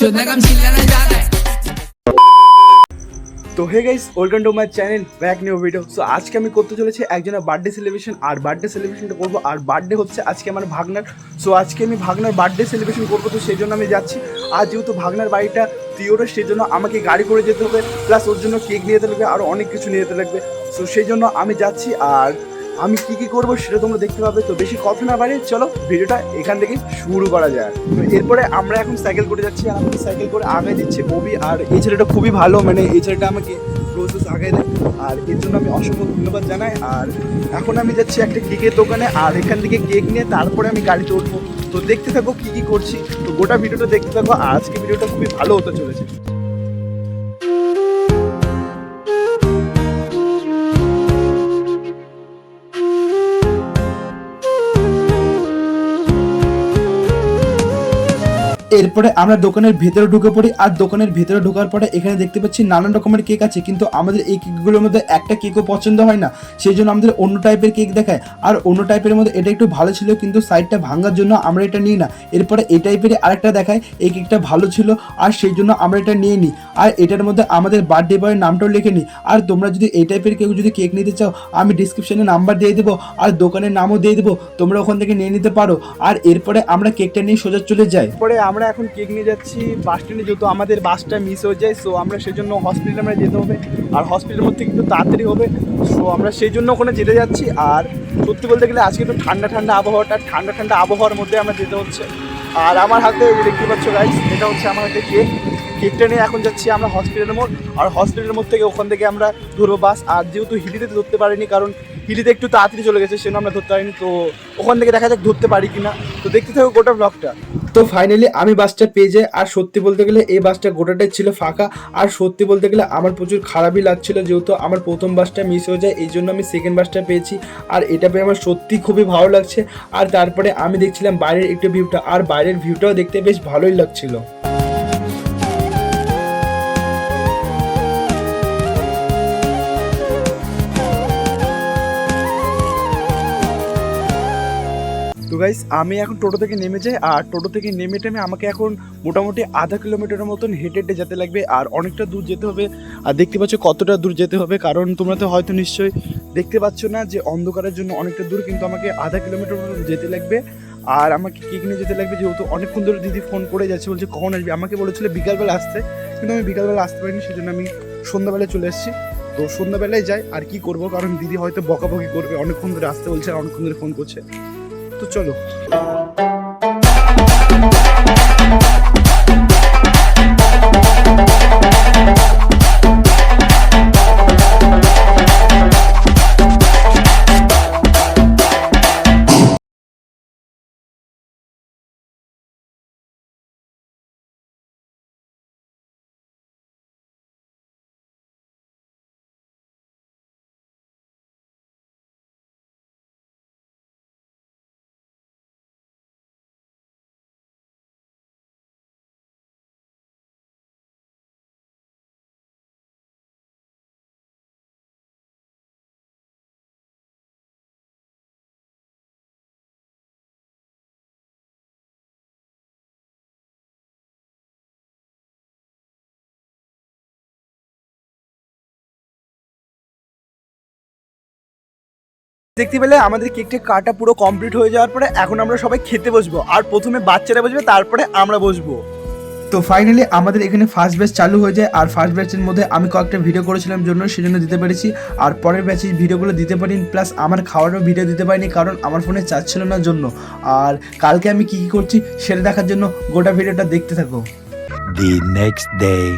चोदने का चिल्लाना ज्यादा है। তো hey guys, welcome to my channel, back new video. So আজকে আমি করতে চলেছি একজনের বার্থডে সেলিব্রেশন, আর বার্থডে সেলিব্রেশনটা করবো, আর বার্থডে হচ্ছে আজকে আমার ভাগনার। সো আজকে আমি ভাগনার বার্থডে সেলিব্রেশন করবো, তো সেই জন্য আমি যাচ্ছি। আর যেহেতু ভাগনার বাড়িটা তিওরে, সেই জন্য আমাকে গাড়ি করে যেতে হবে, প্লাস ওর জন্য কেক নিয়ে যেতে লাগবে, আরও অনেক কিছু নিয়ে যেতে লাগবে। সো সেই জন্য আমি যাচ্ছি, আর আমি কী কী করবো সেটা তোমরা দেখতে পাবে। তো বেশি কথা না বাড়িয়ে চলো ভিডিওটা এখান থেকে শুরু করা যায়। তো এরপরে আমরা এখন সাইকেল করে যাচ্ছি, আর আমাকে সাইকেল করে আগে দিচ্ছে ববি। আর এই ছেলেটা খুবই ভালো, মানে এই ছেলেটা আমাকে প্রসেস আগে দেয়, আর এর জন্য আমি অসংখ্য ধন্যবাদ জানাই। আর এখন আমি যাচ্ছি একটা কেকের দোকানে, আর এখান থেকে কেক নিয়ে তারপরে আমি গাড়িতে উঠবো। তো দেখতে থাকো কী কী করছি, তো গোটা ভিডিওটা দেখতে থাকো। আর আজকে ভিডিওটা খুবই ভালো হতে চলেছে। এরপরে আমরা দোকানের ভেতরে ঢুকে পড়ি, আর দোকানের ভেতরে ঢোকার পরে এখানে দেখতে পাচ্ছি নানান রকমের কেক আছে, কিন্তু আমাদের এই কেকগুলোর মধ্যে একটা কেকও পছন্দ হয় না, সেই জন্য আমাদের অন্য টাইপের কেক দেখায়। আর অন্য টাইপের মধ্যে এটা একটু ভালো ছিল, কিন্তু সাইডটা ভাঙার জন্য আমরা এটা নিই না। এরপরে এই টাইপেরই আরেকটা দেখায়, এই কেকটা ভালো ছিল, আর সেই জন্য আমরা এটা নিয়ে নিই। আর এটার মধ্যে আমাদের বার্থডে বয়ের নামটাও লিখে নিই। আর তোমরা যদি এই টাইপের কেউ যদি কেক নিতে চাও, আমি ডিসক্রিপশনে নাম্বার দিয়ে দেবো, আর দোকানের নামও দিয়ে দেবো, তোমরা ওখান থেকে নিয়ে নিতে পারো। আর এরপরে আমরা কেকটা নিয়ে সোজা চলে যাই। পরে আমরা এখন কেক নিয়ে যাচ্ছি বাস স্ট্যান্ডে, যেহেতু আমাদের বাসটা মিস হয়ে যায়। সো আমরা সেই জন্য হসপিটালে আমরা যেতে হবে, আর হসপিটালের মধ্যে কিন্তু তাড়াতাড়ি হবে। সো আমরা সেই জন্য ওখানে যেতে যাচ্ছি। আর সত্যি বলতে গেলে আজকে তো ঠান্ডা ঠান্ডা আবহাওয়ার মধ্যে আমরা যেতে হচ্ছে। আর আমার হাতে দেখতে পাচ্ছ গাইস, এটা হচ্ছে আমার হাতে কেকটা নিয়ে এখন যাচ্ছি আমরা হসপিটালের মোড়। আর হসপিটালের মোড় থেকে ওখান থেকে আমরা ধরবো বাস। আর যেহেতু হিলিতে ধরতে পারিনি, কারণ হিলিতে একটু তাড়াতাড়ি চলে গেছে, সেজন্য আমরা ধরতে পারিনি। তো ওখান থেকে দেখা যাক ধরতে পারি কিনা, তো দেখতে থাকো গোটা ব্লগটা। তো ফাইনালি আমি বাসটা পেয়ে যাই। আর সত্যি বলতে গেলে এই বাসটা গোটাটাই ছিল ফাঁকা। আর সত্যি বলতে গেলে আমার প্রচুর খারাপই লাগছিল, যেহেতু আমার প্রথম বাসটা মিস হয়ে যায়, এই জন্য আমি সেকেন্ড বাসটা পেয়েছি। আর এটা পেয়ে আমার সত্যি খুবই ভালো লাগছে। আর তারপরে আমি দেখছিলাম বাইরের একটু ভিউটা, আর বাইরের ভিউটাও দেখতে বেশ ভালোই লাগছিল। তো গাইস, আমি এখন টোটো থেকে নেমে যাই, আর টোটো থেকে নেমে আমাকে এখন মোটামুটি আধা কিলোমিটারের মতন হেঁটে হেঁটে যেতে লাগবে, আর অনেকটা দূর যেতে হবে। আর দেখতে পাচ্ছ কতটা দূর যেতে হবে, কারণ তোমরা তো হয়তো নিশ্চয়ই দেখতে পাচ্ছ না যে অন্ধকারের জন্য অনেকটা দূর, কিন্তু আমাকে আধা কিলোমিটার মতন যেতে লাগবে। আর আমাকে কেক নিয়ে যেতে লাগবে, যেহেতু অনেকক্ষণ ধরে দিদি ফোন করে যাচ্ছে, বলছে কখন আসবি। আমাকে বলেছিল বিকালবেলা আসতে, কিন্তু আমি বিকালবেলা আসতে পারিনি, সেই জন্য আমি সন্ধ্যাবেলায় চলে এসেছি। তো সন্ধ্যাবেলায় যাই, আর কি করব, কারণ দিদি হয়তো বকাবকি করবে, অনেকক্ষণ ধরে আসতে বলছে, আর অনেকক্ষণ ধরে ফোন করছে। তো চলো। দেখতে পেলে আমাদের কেকটা কাটা পুরো কমপ্লিট হয়ে যাওয়ার পরে এখন আমরা সবাই খেতে বসবো, আর প্রথমে বাচ্চারা বসবে, তারপরে আমরা বসবো। তো ফাইনালি আমাদের এখানে ফার্স্ট ব্যাচ চালু হয়ে যায়, আর ফার্স্ট ব্যাচের মধ্যে আমি কয়েকটা ভিডিও করেছিলাম জন্য সেজন্য দিতে পেরেছি, আর পরের ব্যাচের ভিডিওগুলো দিতে পারিনি, প্লাস আমার খাওয়ারও ভিডিও দিতে পারিনি, কারণ আমার ফোনে চার্জ ছিল না জন্য। আর কালকে আমি কী কী করছি সেটা দেখার জন্য গোটা ভিডিওটা দেখতে থাকো। The next day.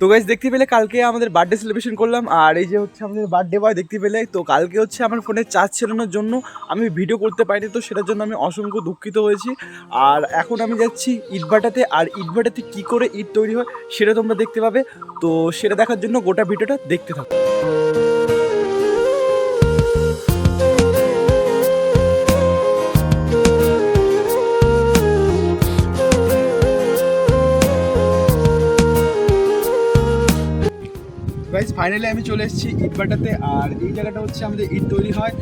তো গাইস, দেখতে পেলে কালকে আমাদের বার্থডে সেলিব্রেশন করলাম, আর এই যে হচ্ছে আমাদের বার্থডে বয় দেখতে পেলে। তো কালকে হচ্ছে আমার ফোনে চার্জ ছেড়ানোর জন্য আমি ভিডিও করতে পারিনি, তো সেটার জন্য আমি অসংখ্য দুঃখিত হয়েছি। আর এখন আমি যাচ্ছি ইটভাটাতে, আর ইটভাটাতে কী করে ইট তৈরি হয় সেটা তোমরা দেখতে পাবে। তো সেটা দেখার জন্য গোটা ভিডিওটা দেখতে থাকো। গাইস ফাইনালি আমি চলে এসেছি ইটভাটাতে। আর এই জায়গাটা হচ্ছে আমাদের ইট তৈরি হয়।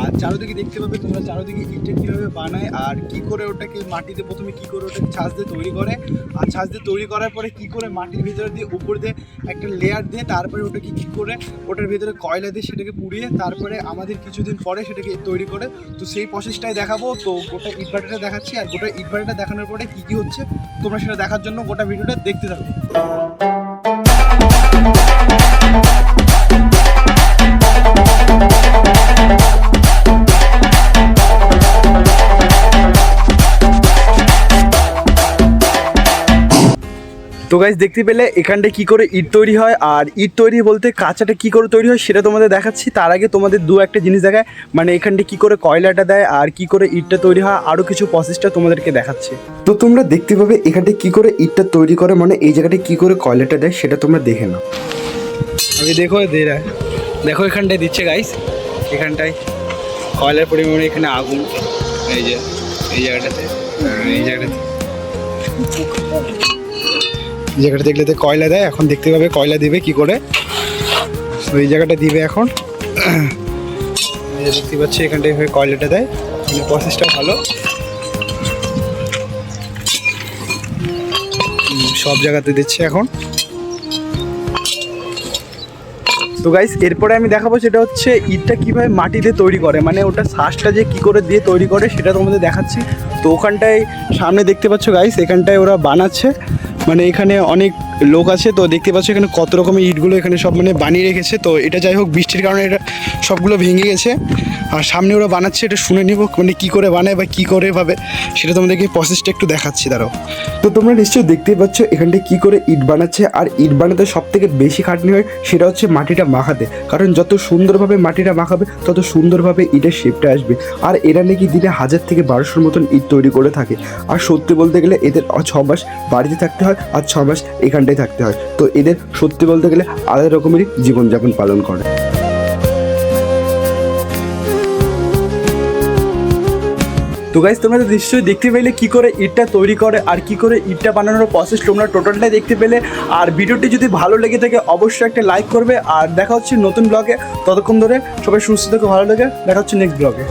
আর চারোদিকে দেখতে পাবে তোমরা, চারোদিকে ইটটা কীভাবে বানায় আর কী করে ওটাকে মাটিতে প্রথমে কী করে ওটাকে ছাঁচ দিয়ে তৈরি করে, আর ছাঁচ দিয়ে তৈরি করার পরে কী করে মাটির ভিতরে দিয়ে উপর দিয়ে একটা লেয়ার দিয়ে তারপরে ওটাকে কী করে ওটার ভিতরে কয়লা দিয়ে সেটাকে পুড়িয়ে তারপরে আমাদের কিছুদিন পরে সেটাকে তৈরি করে। তো সেই প্রসেসটাই দেখাবো। তো গোটা ইটভাটাটা দেখাচ্ছি, আর গোটা ইটভাটাটা দেখানোর পরে কী কী হচ্ছে তোমরা সেটা দেখার জন্য গোটা ভিডিওটা দেখতে থাকো। তো গাইস দেখতে পেলে এখানটায় কী করে ইট তৈরি হয়, আর ইট তৈরি বলতে কাঁচাটা কী করে তৈরি হয় সেটা তোমাদের দেখাচ্ছি। তার আগে তোমাদের দু একটা জিনিস দেখায়, মানে এখানটায় কী করে কয়লাটা দেয় আর কী করে ইটটা তৈরি হয়, আরও কিছু প্রসেসটা তোমাদেরকে দেখাচ্ছি। তো তোমরা দেখতে পাবে এখানটায় কী করে ইটটা তৈরি করে, মানে এই জায়গাটায় কী করে কয়লাটা দেয় সেটা তোমরা দেখে নাও। আমি দেখো এখানটায় দিচ্ছে গাইস, এখানটায় কয়লার পরিমাণে এখানে আগুন, এই যে এই জায়গাটাতে জায়গাটা দেখলে তো কয়লা দেয়। এখন দেখতে পাবে কয়লা দিবে কি করে, ওই জায়গাটা দিবে এখন। দেখতে পাচ্ছি এখানটায় কয়লাটা দেয়, প্রসেসটা ভালো, সব জায়গাতে দিচ্ছে এখন। তো গাইস এরপরে আমি দেখাবো সেটা হচ্ছে ইটটা কীভাবে মাটিতে তৈরি করে, মানে ওটা শ্বাসটা যে কী করে দিয়ে তৈরি করে সেটা তোমাদের দেখাচ্ছি। তো ওখানটায় সামনে দেখতে পাচ্ছ গাইস, এখানটায় ওরা বানাচ্ছে, মানে এখানে অনেক লোক আছে। তো দেখতে পাচ্ছ এখানে কত রকমের ইটগুলো এখানে সব মানে বানিয়ে রেখেছে। তো এটা যাই হোক বৃষ্টির কারণে এটা সবগুলো ভেঙে গেছে। আর সামনে ওরা বানাচ্ছে, এটা শুনে নিব মানে কী করে বানায় বা কী করে ভাবে সেটা তোমাদেরকে প্রসেসটা একটু দেখাচ্ছি দাঁড়াও। তো তোমরা নিশ্চয়ই দেখতেই পাচ্ছ এখানটায় কী করে ইট বানাচ্ছে। আর ইট বানাতে সব থেকে বেশি খাটনি হয় সেটা হচ্ছে মাটিটা মাখাতে, কারণ যত সুন্দরভাবে মাটিটা মাখাবে তত সুন্দরভাবে ইটের শেপটা আসবে। আর এরা নাকি দিনে 1000 থেকে 1200 মতন ইট তৈরি করে থাকে। আর সত্যি বলতে গেলে এদের 6 মাস বাড়িতে থাকতে হয় আর 6 মাস এখানটায় থাকতে হয়। তো এদের সত্যি বলতে গেলে আলাদা রকমেরই জীবনযাপন পালন করে। তো গাইস তোমরা তো নিশ্চয়ই দেখতে পেলে কী করে ইটটা তৈরি করে আর কী করে ইটটা বানানোর প্রসেস তোমরা টোটালটাই দেখতে পেলে। আর ভিডিওটি যদি ভালো লেগে থাকে অবশ্যই একটা লাইক করবে। আর দেখা হচ্ছে নতুন ব্লগে, ততক্ষণ ধরে সবাই সুস্থ থেকে ভালো লাগে, দেখা হচ্ছে নেক্সট ব্লগে।